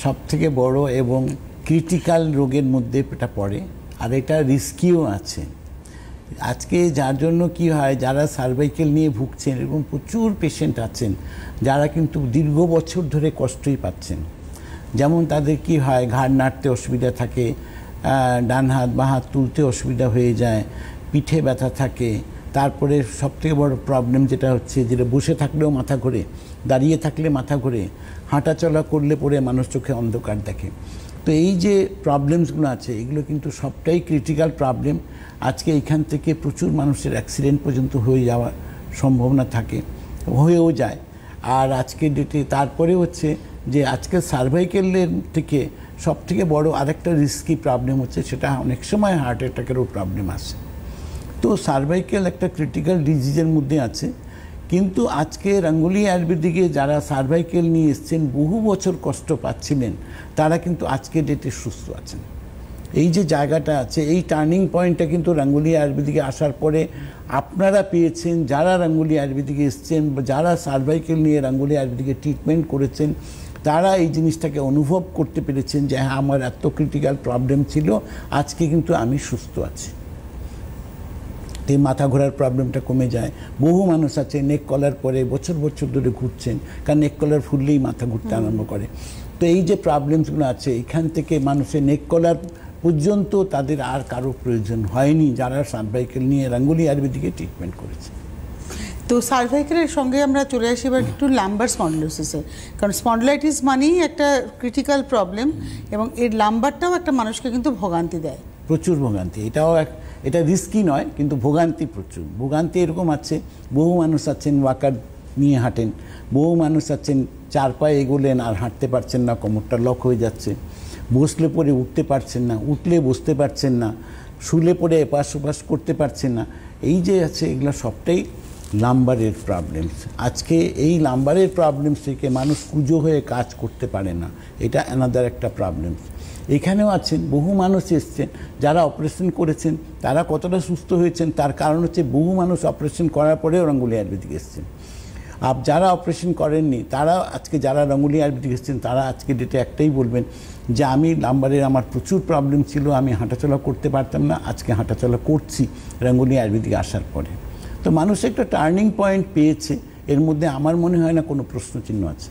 সবথেকে বড় এবং ক্রিটিক্যাল রোগের মধ্যে এটা পড়ে, আর এটা রিস্কিও আছে। আজকে যার জন্য কি হয়, যারা সার্ভাইকেল নিয়ে ভুগছেন এরকম প্রচুর পেশেন্ট আছেন যারা কিন্তু দীর্ঘ বছর ধরে কষ্টই পাচ্ছেন। যেমন তাদের কি হয়, ঘাড় নাড়তে অসুবিধা থাকে, ডান হাত বা হাত তুলতে অসুবিধা হয়ে যায়, পিঠে ব্যথা থাকে। তারপরে সবথেকে বড় প্রবলেম যেটা হচ্ছে, যেটা বসে থাকলেও মাথা ঘোরে, দাঁড়িয়ে থাকলে মাথা ঘোরে, হাঁটা চলা করলে পরে মানুষ চোখে অন্ধকার দেখে। তো এই যে প্রবলেমসগুলো আছে এগুলো কিন্তু সবটাই ক্রিটিক্যাল প্রবলেম। আজকে এইখান থেকে প্রচুর মানুষের অ্যাক্সিডেন্ট পর্যন্ত হয়ে যাওয়ার সম্ভাবনা থাকে, হয়েও যায়। আর আজকের ডেটে তারপরে হচ্ছে যে আজকে সার্ভাইকেলের থেকে সবথেকে বড় আরেকটা রিস্কি প্রবলেম হচ্ছে, সেটা অনেক সময় হার্ট অ্যাটাকেরও প্রবলেম আসে। তো সার্ভাইকেল একটা ক্রিটিক্যাল ডিজিজের মধ্যে আছে। কিন্তু আজকে রঙ্গোলি আয়ুর্বেদিকে যারা সার্ভাইকেল নিয়ে এসছেন, বহু বছর কষ্ট পাচ্ছিলেন, তারা কিন্তু আজকে ডেটে সুস্থ আছেন। এই যে জায়গাটা আছে, এই টার্নিং পয়েন্টটা কিন্তু রঙ্গোলি আয়ুর্বেদিকে আসার পরে আপনারা পেয়েছেন। যারা রঙ্গোলি আয়ুর্বেদিকে এসছেন, যারা সার্ভাইকেল নিয়ে রঙ্গোলি আয়ুর্বেদিকে ট্রিটমেন্ট করেছেন, তারা এই জিনিসটাকে অনুভব করতে পেরেছেন যে হ্যাঁ, আমার এত ক্রিটিক্যাল প্রবলেম ছিল, আজকে কিন্তু আমি সুস্থ আছি। এই মাথা ঘোরার প্রবলেমটা কমে যায়। বহু মানুষ আছে নেক কলার পরে বছর বছর ধরে ঘুরছেন, কারণ নেক কলার ফুললেই মাথা ঘুরতে আরম্ভ করে। তো এই যে প্রবলেমসগুলো আছে, এখান থেকে মানুষের নেক কলার পর্যন্ত তাদের আর কারো প্রয়োজন হয়নি, যারা সার্ভাইকেল নিয়ে রঙ্গোলি আয়ুর্বেদিকে ট্রিটমেন্ট করেছে। তো সার্ভাইকেলের সঙ্গে আমরা চলে আসি এবার একটু লাম্বার স্পন্ডিলোসিসে, কারণ স্পন্ডিলাইটিস মানেই একটা ক্রিটিক্যাল প্রবলেম, এবং এর লাম্বারটাও একটা মানুষকে কিন্তু ভোগান্তি দেয়, প্রচুর ভোগান্তি। এটা রিস্কি নয়, কিন্তু ভোগান্তি প্রচুর। ভোগান্তি এরকম আছে, বহু মানুষ আছেন ওয়াকার নিয়ে হাঁটেন, বহু মানুষ আছেন চার পায়ে এগোলেন আর হাঁটতে পারছেন না, কোমরটা লক হয়ে যাচ্ছে, বসলে পরে উঠতে পারছেন না, উঠলে বসতে পারছেন না, শুলে পরে এপাশ ওপাশ করতে পারছেন না। এই যে আছে, এগুলো সবটাই লাম্বারের প্রবলেমস। আজকে এই লাম্বারের প্রবলেমস থেকে মানুষ কুঁজো হয়ে কাজ করতে পারে না, এটা অ্যানাদার একটা প্রবলেমস। এখানেও আছেন বহু মানুষ এসছেন যারা অপারেশন করেছেন, তারা কতটা সুস্থ হয়েছেন তার কারণ হচ্ছে বহু মানুষ অপারেশন করার পরেও রঙ্গোলি আয়ুর্বেদিক এসছেন। আর যারা অপারেশন করেননি তারা আজকে, যারা রঙ্গোলি আয়ুর্বেদিক এসছেন, তারা আজকে ডেটে একটাই বলবেন যে আমি লাম্বারের আমার প্রচুর প্রবলেম ছিল, আমি হাঁটাচলা করতে পারতাম না, আজকে হাঁটাচলা করছি রঙ্গোলি আয়ুর্বেদিক আসার পরে। তো মানুষ একটা টার্নিং পয়েন্ট পেয়েছে, এর মধ্যে আমার মনে হয় না কোনো প্রশ্নচিহ্ন আছে।